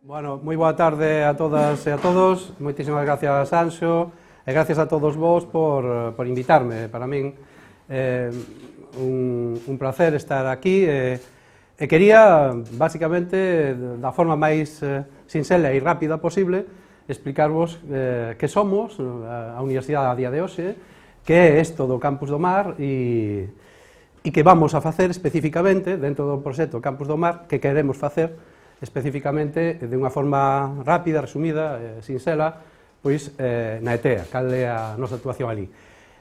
Bueno, moi boa tarde a todas e a todos. Moitísimas gracias, Anxo, e gracias a todos vos por invitarme. Para min é un placer estar aquí e quería, basicamente, da forma máis sinxela e rápida posible, explicarvos que somos a Universidade a día de hoxe, que é isto do Campus do Mar e que vamos a facer especificamente dentro do proxecto Campus do Mar, que queremos facer especificamente de unha forma rápida, resumida, sinxela, pois na ETEA, cal é a nosa actuación ali.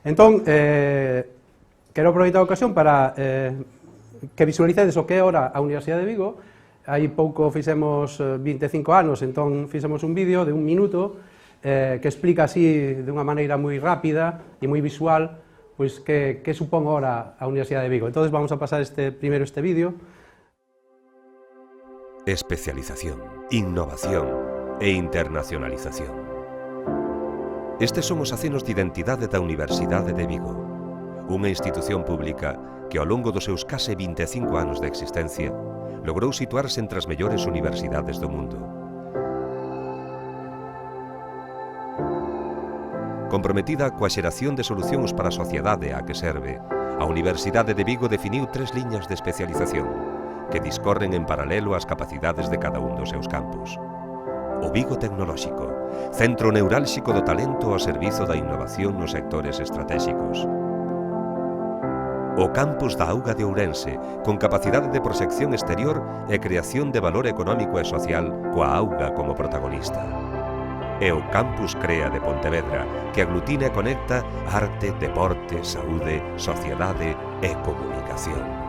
Entón, quero aproveitar a ocasión para que visualicedes o que é ora a Universidade de Vigo. Hai pouco fixemos 25 anos, entón fixemos un vídeo de 1 minuto que explica así de unha maneira moi rápida e moi visual pois que supón ora a Universidade de Vigo. Entón vamos a pasar primeiro este vídeo. Especialización, innovación e internacionalización. Estes son os acenos de identidade da Universidade de Vigo, unha institución pública que ao longo dos seus case 25 anos de existencia logrou situarse entre as mellores universidades do mundo. Comprometida coa xeración de solucións para a sociedade á que serve, a Universidade de Vigo definiu 3 liñas de especialización que discorren en paralelo ás capacidades de cada un dos seus campus. O Vigo Tecnolóxico, centro neurálxico do talento ao servizo da innovación nos sectores estratégicos. O Campus da Auga de Ourense, con capacidade de proxección exterior e creación de valor económico e social coa auga como protagonista. E o Campus Crea de Pontevedra, que aglutina e conecta arte, deporte, saúde, sociedade e comunicación.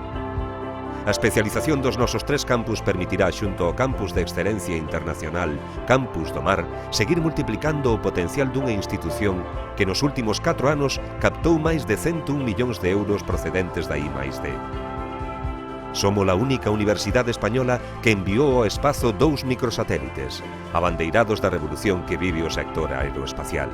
A especialización dos nosos 3 campus permitirá, xunto ao Campus de Excelencia Internacional Campus do Mar, seguir multiplicando o potencial dunha institución que nos últimos 4 anos captou máis de 101 millóns de euros procedentes da I+D. Somos a única universidade española que enviou ao espazo 2 microsatélites, abandeirados da revolución que vive o sector aeroespacial.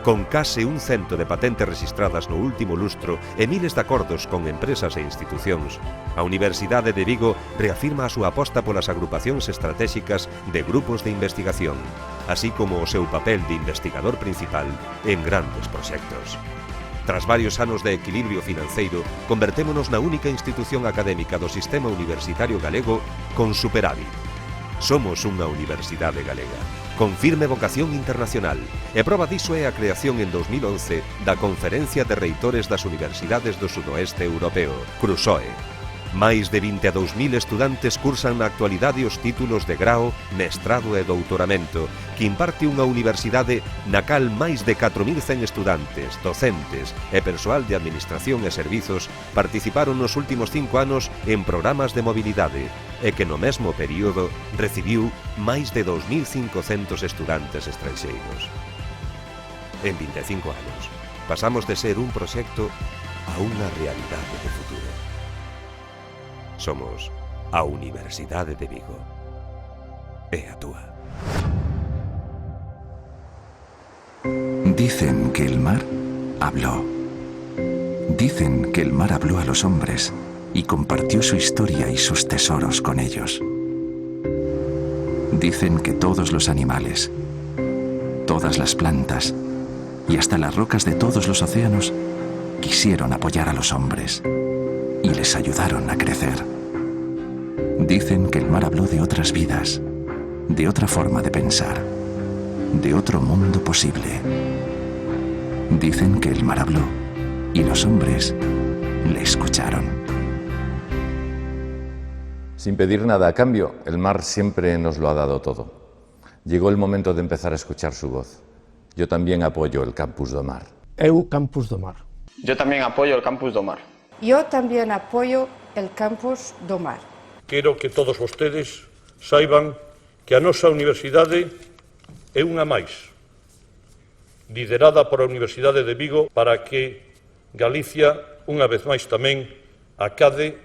Con case 100 de patentes registradas no último lustro e miles de acordos con empresas e institucións, a Universidade de Vigo reafirma a súa aposta polas agrupacións estratégicas de grupos de investigación, así como o seu papel de investigador principal en grandes proxectos. Tras varios anos de equilibrio financeiro, convertémonos na única institución académica do sistema universitario galego con superávit. Somos unha universidade galega, con firme vocación internacional, e proba diso é a creación en 2011 da Conferencia de Reitores das Universidades do Sudoeste Europeo, CRUSOE. Máis de 22.000 estudantes cursan na actualidade os títulos de grao, mestrado e doutoramento, que imparte unha universidade na cal máis de 4.100 estudantes, docentes e persoal de administración e servizos participaron nos últimos 5 anos en programas de mobilidade e que no mesmo período recibiu máis de 2.500 estudantes estranxeiros. En 25 anos, pasamos de ser un proxecto a unha realidade de futuro. Somos a Universidade de Vigo. E a túa. Dicen que el mar habló. Dicen que el mar habló a los hombres y compartió su historia y sus tesoros con ellos. Dicen que todos los animales, todas las plantas y hasta las rocas de todos los océanos quisieron apoyar a los hombres y les ayudaron a crecer. Dicen que el mar habló de otras vidas, de otra forma de pensar, de otro mundo posible. Dicen que el mar habló y los hombres le escucharon. Sin pedir nada a cambio, el mar siempre nos lo ha dado todo. Llegó el momento de empezar a escuchar su voz. Yo también apoyo el Campus do Mar. Eu Campus do Mar. Yo también apoyo el Campus do Mar. Yo también apoyo el Campus do Mar. Quero que todos vostedes saiban que a nosa universidade é unha máis, liderada por a Universidade de Vigo para que Galicia, unha vez máis tamén, acade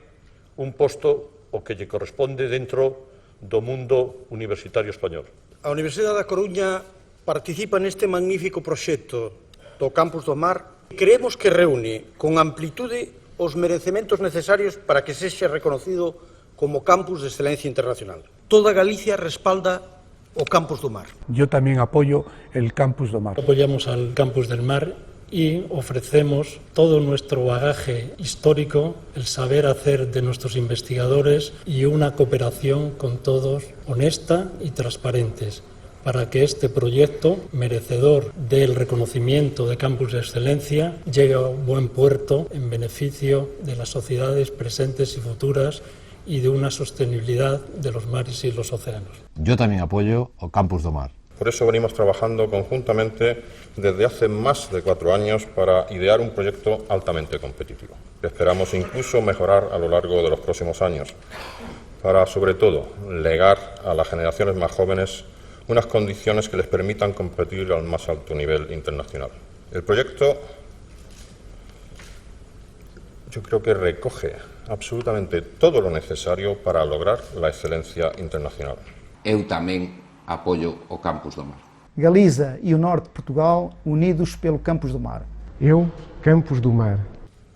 un posto o que lle corresponde dentro do mundo universitario español. A Universidade da Coruña participa neste magnífico proxecto do Campus do Mar. Creemos que reúne con amplitude os merecementos necesarios para que sexa reconocido como campus de excelencia internacional. Toda Galicia respalda o Campus do Mar. Yo también apoyo el Campus do Mar. Apoyamos al Campus del Mar y ofrecemos todo nuestro bagaje histórico, el saber hacer de nuestros investigadores y una cooperación con todos honesta y transparentes, para que este proyecto, merecedor del reconocimiento de Campus de Excelencia, llegue a un buen puerto en beneficio de las sociedades presentes y futuras y de una sostenibilidad de los mares y los océanos. Yo también apoyo o Campus do Mar. Por eso venimos trabajando conjuntamente desde hace más de 4 años para idear un proyecto altamente competitivo. Esperamos incluso mejorar a lo largo de los próximos años, para sobre todo legar a las generaciones más jóvenes unas condiciones que les permitan competir al más alto nivel internacional. El proyecto, yo creo que recoge absolutamente todo lo necesario para lograr la excelencia internacional. Eu tamén apoio o Campus do Mar. Galiza e o norte de Portugal unidos pelo Campus do Mar. Eu, Campus do Mar.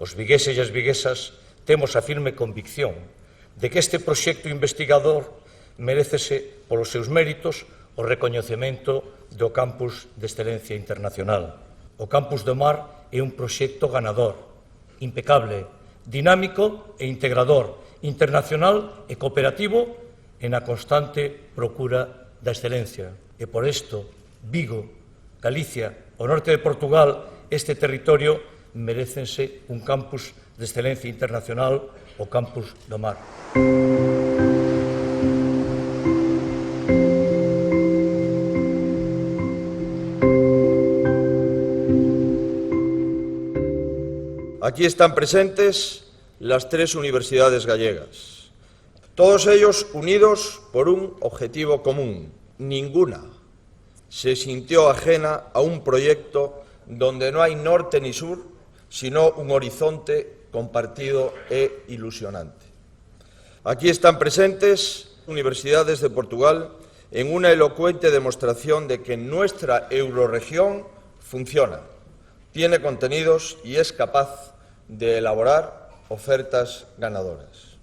Os vigueses e as viguesas temos a firme convicción de que este proxecto investigador merécese polos seus méritos o recoñecemento do Campus de Excelencia Internacional. O Campus do Mar é un proxecto ganador, impecable, dinámico e integrador, internacional e cooperativo en a constante procura da excelencia. E por isto, Vigo, Galicia, o norte de Portugal, este territorio, merécense un campus de excelencia internacional, o Campus do Mar. Aquí están presentes las 3 universidades gallegas, todos ellos unidos por un objetivo común. Ninguna se sintió ajena a un proyecto donde no hay norte ni sur, sino un horizonte compartido e ilusionante. Aquí están presentes universidades de Portugal en una elocuente demostración de que nuestra eurorregión funciona, tiene contenidos y es capaz de elaborar ofertas ganadoras.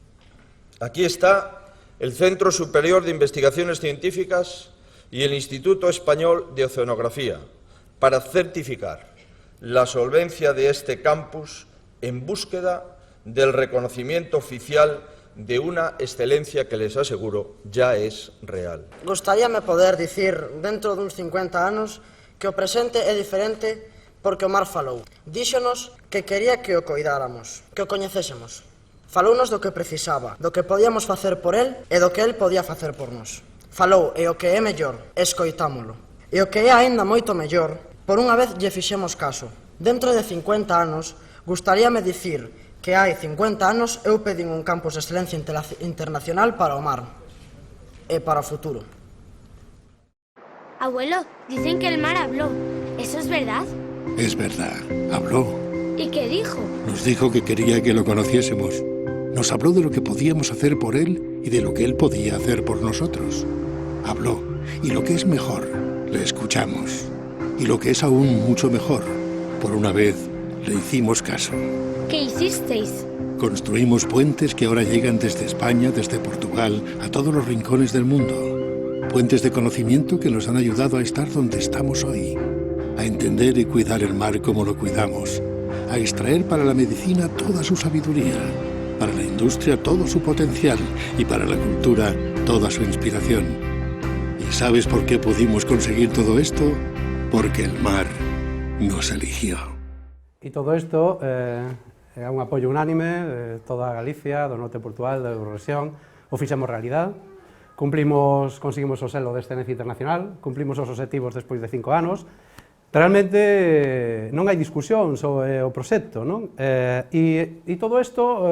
Aquí está el Centro Superior de Investigaciones Científicas y el Instituto Español de Oceanografía para certificar la solvencia de este campus en búsqueda del reconocimiento oficial de una excelencia que, les aseguro, ya es real. Gostaríame poder dicir, dentro duns 50 anos, que o presente é diferente porque o mar falou. Díxonos que quería que o coidáramos, que o coñecésemos. Falounos do que precisaba, do que podíamos facer por el e do que el podía facer por nós. Falou, e o que é mellor, escoitámolo. E o que é aínda moito mellor, por unha vez lle fixemos caso. Dentro de 50 anos, gustaríame dicir que hai 50 anos eu pedín un campus de excelencia internacional para o mar e para o futuro. Abuelo, dicen que el mar habló. ¿Eso es verdad? Es verdad, habló. ¿Y qué dijo? Nos dijo que quería que lo conociésemos. Nos habló de lo que podíamos hacer por él y de lo que él podía hacer por nosotros. Habló, y lo que es mejor, le escuchamos. Y lo que es aún mucho mejor, por una vez le hicimos caso. ¿Qué hicisteis? Construimos puentes que ahora llegan desde España, desde Portugal, a todos los rincones del mundo. Puentes de conocimiento que nos han ayudado a estar donde estamos hoy, a entender y cuidar el mar como lo cuidamos, a extraer para la medicina toda su sabiduría, para la industria todo su potencial y para la cultura toda su inspiración. ¿Y sabes por qué pudimos conseguir todo esto? Porque el mar nos eligió. E todo isto é un apoio unánime de toda Galicia, do norte de Portugal, da Eurorrexión. O fixemos realidade, conseguimos o selo de excelencia internacional, cumplimos os obxectivos despois de 5 anos. Realmente non hai discusión sobre o proxecto, non? E todo isto,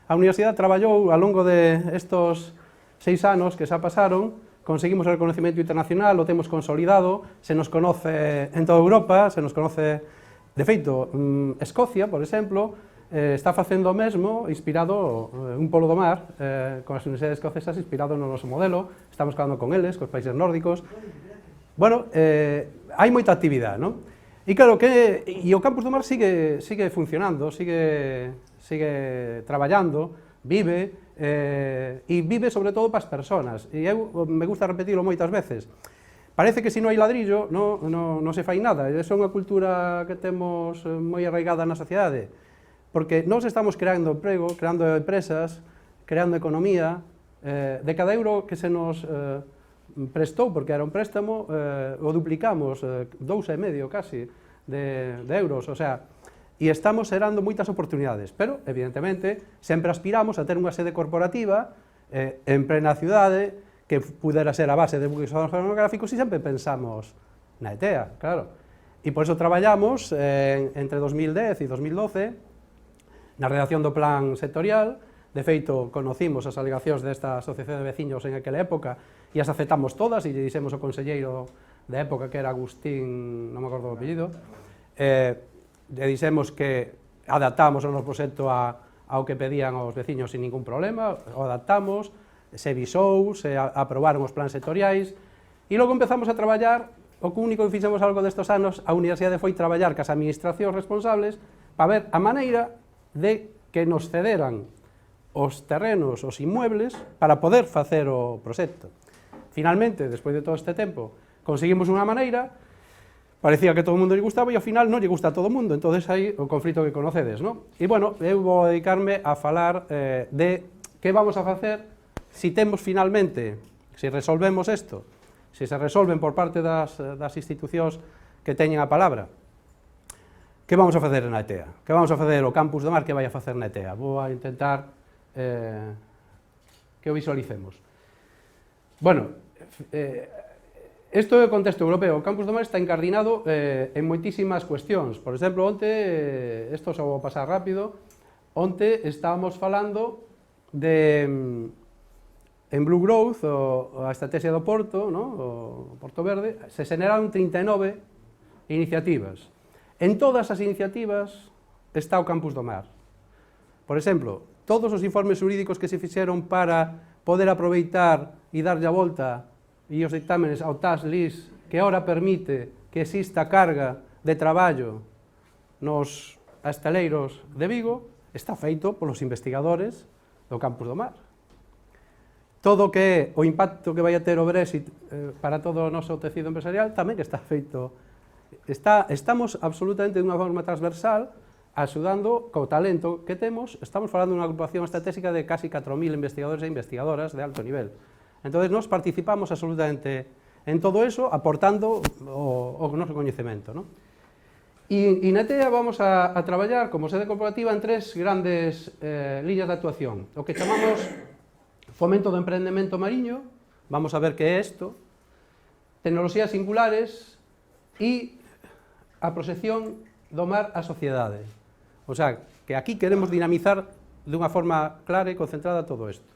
a Universidade traballou ao longo de estos 6 anos que xa pasaron, conseguimos o reconocimiento internacional, o temos consolidado, se nos conoce en toda Europa, se nos conoce, de feito, Escocia, por exemplo, está facendo o mesmo, inspirado, un polo do mar, con as universidades escocesas, inspirado no noso modelo, estamos falando con eles, cos países nórdicos. Bueno, hai moita actividade, non? E claro que o Campus do Mar sigue funcionando, sigue traballando, vive, e vive sobre todo para as persoas. E eu me gusta repetirlo moitas veces. Parece que se non hai ladrillo non se fai nada, e é unha cultura que temos moi arraigada na sociedade, porque nós estamos creando emprego, creando empresas, creando economía, de cada euro que se nos prestou, porque era un préstamo, o duplicamos, 2,5 casi, de euros, o sea, e estamos xerando moitas oportunidades, pero, evidentemente, sempre aspiramos a ter unha sede corporativa en plena cidade, que pudera ser a base de buques oceanográficos, e sempre pensamos na ETEA, claro. E por eso traballamos entre 2010 e 2012 na redacción do plan sectorial. De feito, conocimos as alegacións desta asociación de veciños en aquela época e as aceptamos todas, e lle dixemos ao conselleiro da época, que era Agustín, non me acordo o apellido, lle dixemos que adaptamos o noso proxecto ao que pedían os veciños sin ningún problema, o adaptamos, se visou, se aprobaron os plans sectoriais, e logo empezamos a traballar. O único que fixemos algo destes anos, a universidade foi traballar cas administracións responsables para ver a maneira de que nos cederan os terrenos, os inmuebles, para poder facer o proxecto. Finalmente, despois de todo este tempo, conseguimos unha maneira. Parecía que todo o mundo lle gustaba e ao final non lle gusta a todo o mundo, entonces hai o conflito que conocedes, non? E, bueno, eu vou dedicarme a falar de que vamos a facer se temos finalmente, se resolvemos isto, se se resolven por parte das institucións que teñen a palabra. Que vamos a facer na ETEA? Que vamos a facer o Campus do Mar? Que vai a facer na ETEA? Vou a intentar que o visualicemos. Bueno, isto é o contexto europeo. O Campus do Mar está encardinado en moitísimas cuestións. Por exemplo, onte, isto só vou pasar rápido, onte estábamos falando de, en Blue Growth, a estrategia do Porto, o Porto Verde, se xeneraron 39 iniciativas. En todas as iniciativas está o Campus do Mar. Por exemplo, todos os informes xurídicos que se fixeron para poder aproveitar e darlle a volta e os dictámenes ao tax list que ahora permite que exista carga de traballo nos estaleiros de Vigo, está feito polos investigadores do Campus do Mar. Todo o que é o impacto que vai a ter o Brexit para todo o noso tecido empresarial tamén está feito. Estamos absolutamente de unha forma transversal axudando co talento que temos. Estamos falando dunha agrupación estratégica de casi 4.000 investigadores e investigadoras de alto nivel. Entón, nós participamos absolutamente en todo eso, aportando o noso coñecemento. E na ETEA vamos a traballar como sede corporativa en tres grandes líneas de actuación. O que chamamos fomento do emprendemento mariño, vamos a ver que é isto, tecnoloxías singulares e a proxección do mar á sociedade. O sea, que aquí queremos dinamizar dunha forma clara e concentrada todo isto.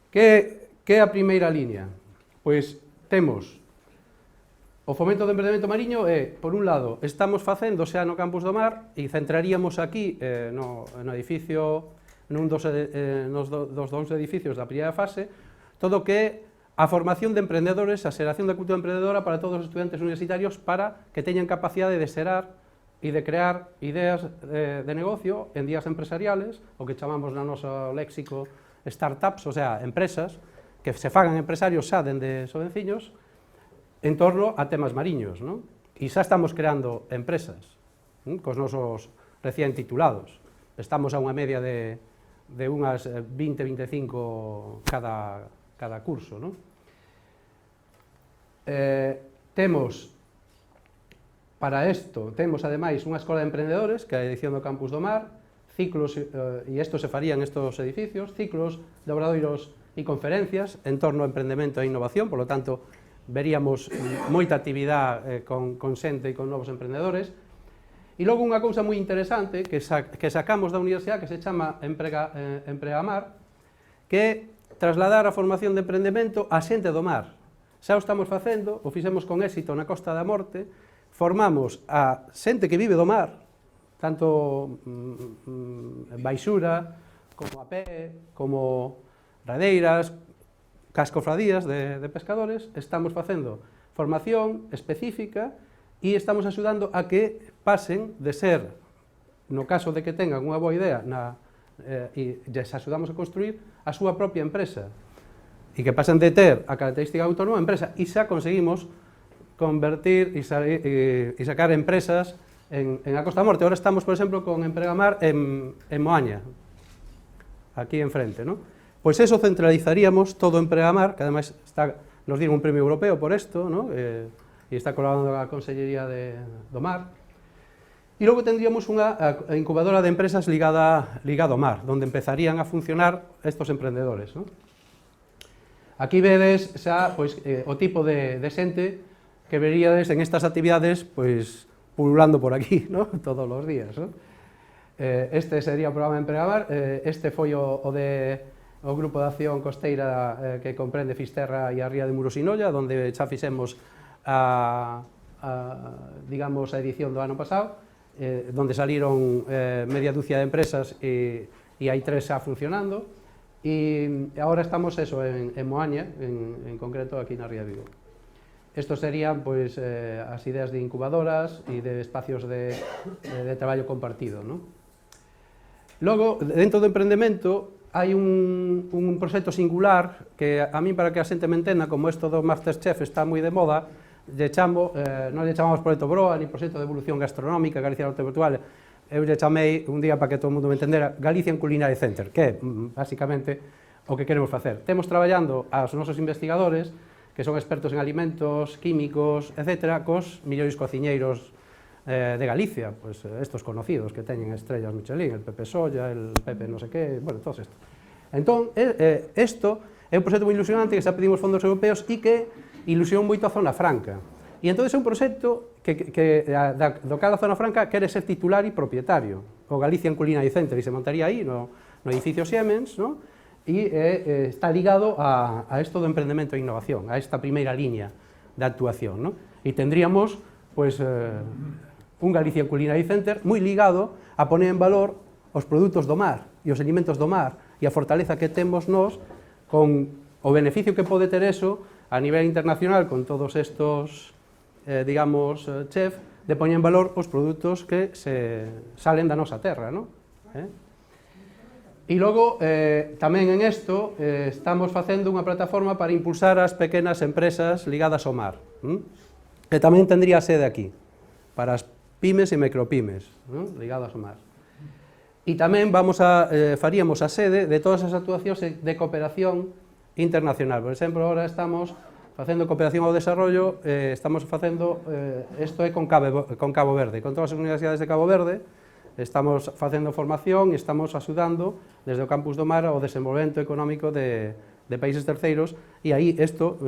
Que é a primeira línea? Pois temos o fomento do emprendemento mariño e, por un lado, estamos facendo xa no Campus do Mar e centraríamos aquí no edificio, nos dous edificios da primeira fase, todo o que é a formación de emprendedores, a xeración da cultura emprendedora para todos os estudantes universitarios para que teñan capacidade de xerar e de crear ideas de negocio en días empresariales, o que chamamos no noso léxico startups, o sea, empresas, que se fagan empresarios xa dende xovenciños en torno a temas mariños, non? E xa estamos creando empresas cos nosos recién titulados. Estamos a unha media de unhas 20-25 cada curso, non? Temos, para isto, temos ademais unha escola de emprendedores, que é a edición do Campus do Mar, ciclos, e isto se faría en estos edificios, ciclos de obradoiros e conferencias en torno ao emprendemento e innovación, por lo tanto, veríamos moita actividade con xente e con novos emprendedores. E logo unha cousa moi interesante que sacamos da universidade, que se chama Empregamar, que é trasladar a formación de emprendemento á xente do mar. Xa o estamos facendo, o fixemos con éxito na Costa da Morte, formamos a xente que vive do mar, tanto en baixura, como a pé, como radeiras, cascofradías de pescadores. Estamos facendo formación específica e estamos axudando a que pasen de ser, no caso de que tengan unha boa idea na e lles axudamos a construir a súa propia empresa, e que pasan de ter a característica autónoma a empresa, e xa conseguimos convertir e sacar empresas en a Costa da Morte. Ahora estamos, por exemplo, con Empregamar en Moaña, aquí enfrente, ¿no? Pois eso centralizaríamos todo Empregamar, que ademais nos dieron un premio europeo por esto, ¿no? E está colaborando a Consellería do Mar. E logo tendríamos unha incubadora de empresas ligada ao mar, onde empezarían a funcionar estos emprendedores, ¿no? Aquí vedes xa pois, o tipo de xente que veríades en estas actividades pois, pululando por aquí, ¿no? Todos os días, ¿no? Este sería o programa Empregamar, este foi o Grupo de Acción Costeira que comprende Fisterra e a Ría de Murosinolla, onde xa fixemos digamos, a edición do ano pasado, onde saliron media dúcia de empresas e hai 3 xa funcionando, e agora estamos en Moaña, en concreto aquí na Ría de Vigo. Estos serían pois, as ideas de incubadoras e de espacios de traballo compartido, ¿no? Logo, dentro do emprendemento, hai un proxecto singular que a mí, para que a xente me entenda, como isto do Masterchef está moi de moda, non lle chamamos Proxecto Broa, ni Proxecto de Evolución Gastronómica, Galicia Norte Virtual, eu lle chamei un día para que todo o mundo me entendera, Galician Culinary Center, que é, basicamente, o que queremos facer. Temos traballando aos nosos investigadores, que son expertos en alimentos, químicos, etc., cos mellores cociñeiros de Galicia, pues estos conocidos que teñen estrellas Michelin, el Pepe Solla, el Pepe no sé qué, bueno, todos estos. Entón, isto é un proxecto moi ilusionante que xa pedimos fondos europeos e que ilusiona moito a Zona Franca. E entón é un proxecto do cal a Zona Franca quere ser titular e propietario. O Galician Culinary Center, e se montaría aí no edificio Siemens, no? E está ligado a isto do emprendemento e innovación, a esta primeira liña de actuación, no? E tendríamos, pues, un Galician Culinary Center moi ligado a poner en valor os produtos do mar e os alimentos do mar e a fortaleza que temos nós con o beneficio que pode ter eso a nivel internacional con todos estos, digamos, chef, de poñer en valor os produtos que se salen da nosa terra, ¿no? E logo, tamén en isto, estamos facendo unha plataforma para impulsar as pequenas empresas ligadas ao mar, que tamén tendría sede aquí, para as pymes e micropymes, ligadas ao mar. E tamén faríamos a sede de todas as actuacións de cooperación internacional. Por exemplo, agora estamos facendo cooperación ao desarrollo, estamos facendo, isto é con Cabo Verde, con todas as universidades de Cabo Verde, estamos facendo formación e estamos axudando desde o Campus do Mar ao desenvolvemento económico de países terceiros, e aí isto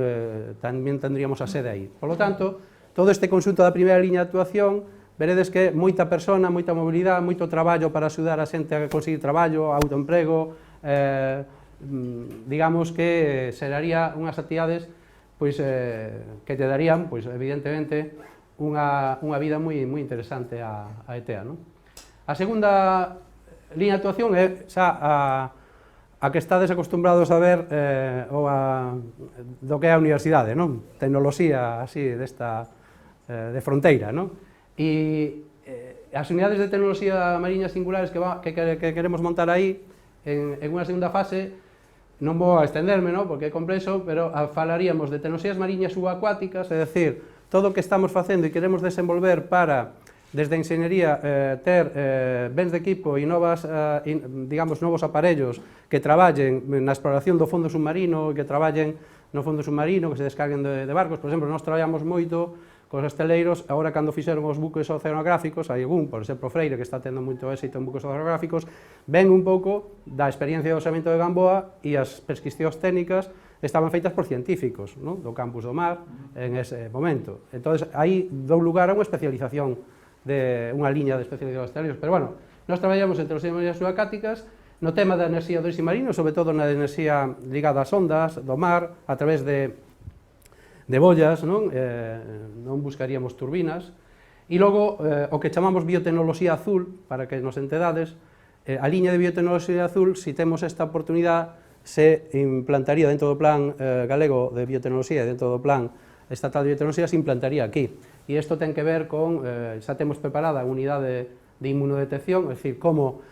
tamén tendríamos a sede aí. Por lo tanto, todo este conxunto da primeira liña de actuación, veredes que moita persona, moita mobilidade, moito traballo para axudar a xente a conseguir traballo, autoemprego, digamos que seraría unhas actividades pois, que te darían, pois, evidentemente, unha vida moi interesante a ETEA, non? A segunda liña de actuación é xa a que estades acostumbrados a ver do que é a universidade, non? Tecnoloxía así desta de fronteira, non? E as unidades de tecnoloxía mariña singulares que queremos montar aí en unha segunda fase, non vou a estenderme, non? Porque é complexo, pero falaríamos de tecnoloxías mariñas subacuáticas, é dicir, todo o que estamos facendo e queremos desenvolver para, desde a enxeñería, ter bens de equipo e digamos, novos aparellos que traballen na exploración do fondo submarino, que traballen no fondo submarino, que se descarguen de barcos. Por exemplo, nós traballamos moito cos esteleiros, agora cando fixeron os buques oceanográficos, hai algún, por exemplo, Freire, que está tendo moito éxito en buques oceanográficos, ven un pouco da experiencia de osamento de Gamboa e as prescripcións técnicas estaban feitas por científicos, non? Do Campus do Mar en ese momento. Entón, aí dou lugar a unha especialización, unha liña de especialización de esteleiros, pero bueno, nós traballamos en tecnoloxías mariñas subacáticas no tema da enerxía do marino, sobre todo na enerxía ligada ás ondas do mar, a través de bollas, non buscaríamos turbinas, e logo o que chamamos biotecnoloxía azul, para que nos entedades, a liña de biotecnoloxía azul, se temos esta oportunidade, se implantaría dentro do plan galego de biotecnoloxía, dentro do plan estatal de biotecnoloxía, se implantaría aquí. E isto ten que ver con, xa temos preparada a unidade de inmunodetección, é dicir, como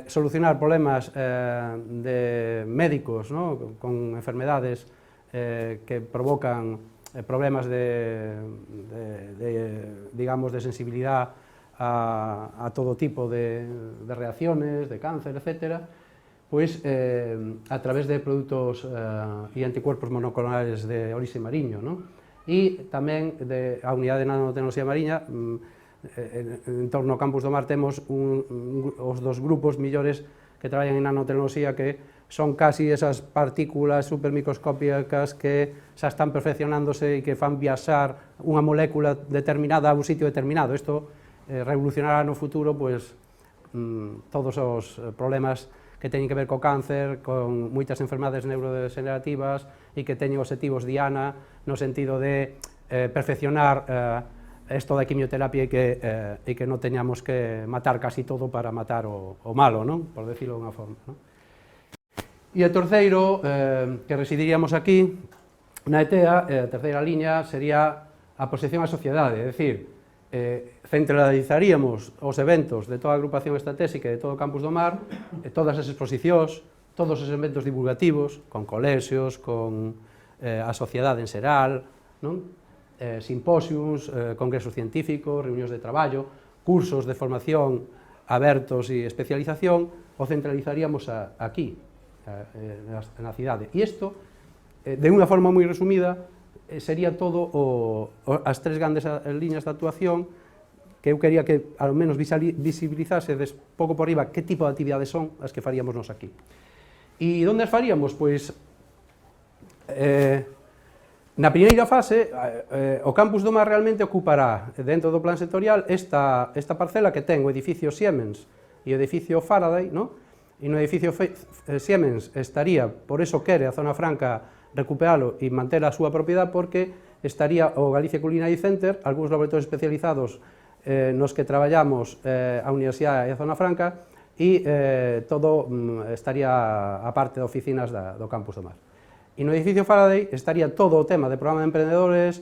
solucionar problemas de médicos, ¿no? Con enfermedades que provocan problemas digamos, de sensibilidad a todo tipo de reacciones, de cáncer, etcétera, pues a través de productos y anticuerpos monoclonales de orixe mariño, ¿no? E tamén a unidade de nanotecnoloxía mariña, en torno ao Campus do Mar temos os dos grupos millores que traballan en nanotecnoloxía, que son casi esas partículas supermicroscópicas que xa están perfeccionándose e que fan viaxar unha molécula determinada a un sitio determinado. Isto revolucionará no futuro pues, todos os problemas que teñen que ver co cáncer, con moitas enfermedades neurodegenerativas e que teñen obxectivos diana no sentido de perfeccionar isto da quimioterapia e que non teñamos que matar casi todo para matar o malo, non? Por decirlo de unha forma, non? E o terceiro, que residiríamos aquí, na ETEA, a terceira liña, sería a posesión á sociedade, é dicir, centralizaríamos os eventos de toda a agrupación estratégica de todo o Campus do Mar, todas as exposicións, todos os eventos divulgativos, con colexios, con a sociedade en xeral, non? Simposiums, congresos científicos, reunións de traballo, cursos de formación abertos e especialización, o centralizaríamos aquí, na cidade. E isto, de unha forma moi resumida, sería todo as tres grandes liñas de actuación que eu quería que ao menos visibilizase pouco por riba que tipo de actividades son as que faríamos nos aquí. E onde as faríamos? Pois, na primeira fase, o Campus do Mar realmente ocupará, dentro do plan sectorial, esta parcela que ten o edificio Siemens e o edificio Faraday, no? E no edificio Siemens estaría, por eso quere a Zona Franca recuperalo e manter a súa propiedade, porque estaría o Galicia Culinary Center, algúns laboratorios especializados nos que traballamos a Universidade e a Zona Franca, e todo estaría a parte de oficinas do Campus do Mar. E no edificio Faraday estaría todo o tema de programa de emprendedores,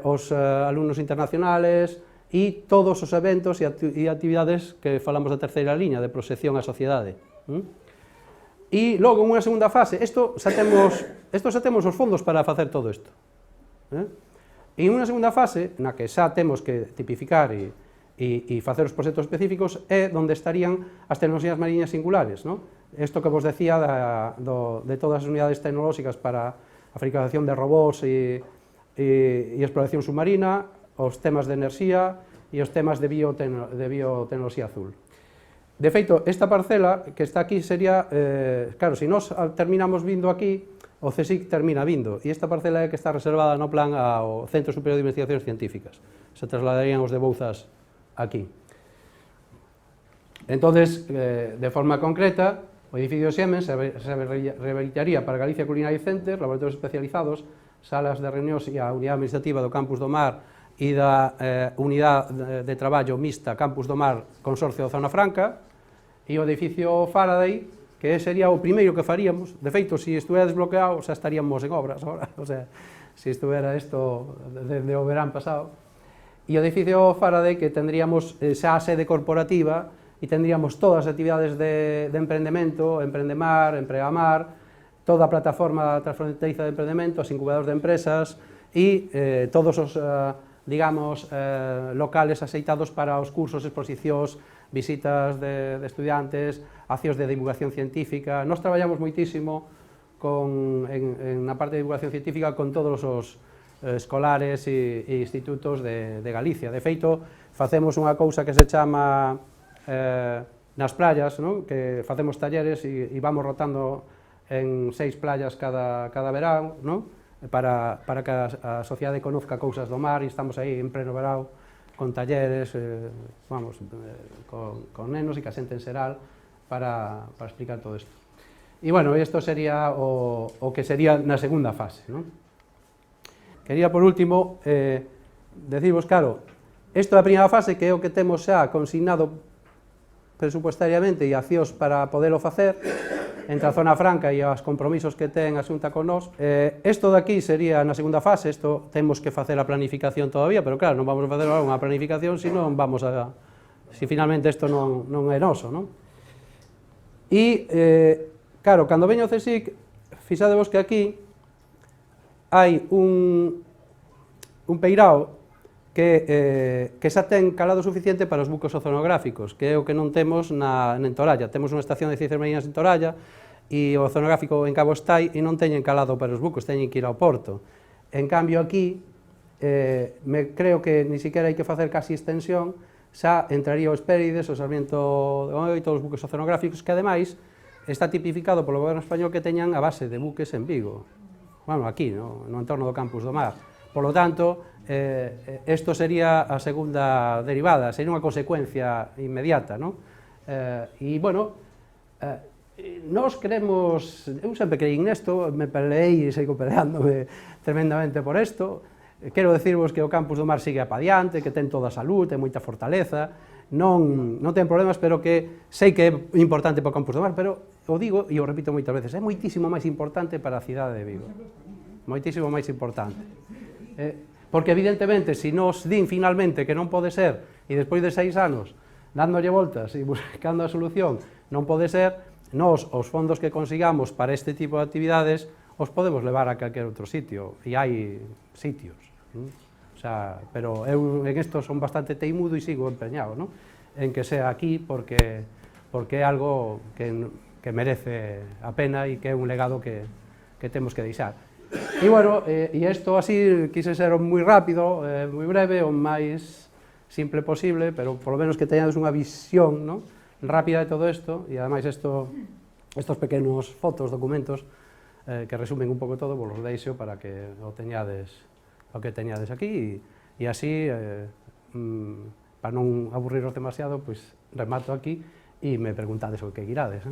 os alumnos internacionales e todos os eventos e actividades que falamos da terceira liña de proxección á sociedade. E logo, en unha segunda fase, isto xa temos os fondos para facer todo isto. E en unha segunda fase, na que xa temos que tipificar e facer os proxectos específicos, é onde estarían as tecnoloxías mariñas singulares, non? Isto que vos decía de todas as unidades tecnolóxicas para a fabricación de robots e exploración submarina, os temas de enerxía e os temas de biotecnoloxía azul. De feito, esta parcela que está aquí sería, claro, se nós terminamos vindo aquí, o CSIC termina vindo, e esta parcela é que está reservada no plan ao Centro Superior de Investigacións Científicas. Se trasladarían os de Bouzas aquí. Entonces, de forma concreta, o edificio Siemens se rehabilitaría para Galicia Culinary Center, laboratorios especializados, salas de reunións e a unidade administrativa do Campus do Mar e da unidade de traballo mixta Campus do Mar Consorcio Zona Franca, e o edificio Faraday, que sería o primeiro que faríamos. De feito, se estuvera desbloqueado, xa estaríamos en obras agora, o sea, se estuvera isto desde o verán pasado. E o edificio Faraday, que tendríamos xa a sede corporativa e tendríamos todas as actividades de emprendemento, Emprendemar, Empregamar, toda a plataforma transfronteriza de emprendemento, as incubadoras de empresas e todos os, digamos, locales aceitados para os cursos, exposicións, visitas de estudiantes, accións de divulgación científica. Nós traballamos moitísimo na parte de divulgación científica con todos os escolares e institutos de Galicia. De feito, facemos unha cousa que se chama nas playas, que facemos talleres e vamos rotando en 6 playas cada verán, para que a sociedade conozca cousas do mar, e estamos aí en pleno verán con talleres, con nenos e que a xente en xeral para explicar todo isto. E, bueno, isto sería o que sería na segunda fase. Quería, por último, decirvos, claro, isto é a primeira fase, que é o que temos xa consignado presupuestariamente e accións para podelo facer, entre a Zona Franca e os compromisos que ten a Xunta con nós. Isto de aquí sería na segunda fase, isto temos que facer a planificación todavía, pero claro, non vamos a facer unha planificación se non vamos a... se finalmente isto non é noso, non? E, claro, cando veño ao CSIC, fixadevos que aquí hai un peirao que xa ten calado suficiente para os bucos oceanográficos, que é o que non temos en Toralla. Temos unha estación de ciencias marinas en Toralla e o oceanográfico en Cabo Estai e non teñen calado para os bucos, teñen que ir ao porto. En cambio aquí, creo que ni siquiera hai que facer casi extensión, xa entraría o Hespérides, o Sarmiento de Oi, todos os buques oceanográficos, que ademais está tipificado polo goberno español que teñan a base de buques en Vigo, bueno, aquí, no entorno do Campus do Mar. Por lo tanto, isto sería a segunda derivada, sería unha consecuencia inmediata, non? E, bueno, nós queremos, eu sempre creí nesto, me peleei e sigo peleándome tremendamente por isto. Quero decirvos que o Campus do Mar sigue pa diante, que ten toda a salud, ten moita fortaleza, non ten problemas, pero que sei que é importante para o Campus do Mar, pero o digo e o repito moitas veces, é moitísimo máis importante para a cidade de Vigo, moitísimo máis importante. Porque evidentemente, se nos din finalmente que non pode ser, e despois de 6 anos, dándolle voltas e buscando a solución, non pode ser, nos, os fondos que consigamos para este tipo de actividades, os podemos levar a calquer outro sitio, e hai sitios. O sea, pero eu en isto son bastante teimudo e sigo empeñado, ¿no? En que sea aquí, porque é algo que merece a pena e que é un legado que temos que deixar. E, bueno, e isto así, quise ser moi rápido, moi breve, o máis simple posible, pero por lo menos que teñades unha visión, ¿no?, rápida de todo isto, e ademais estos pequenos fotos, documentos, que resumen un pouco todo, vos los deixo para que o teñades aquí, e así, para non aburriros demasiado, pois remato aquí e me preguntades o que quirades.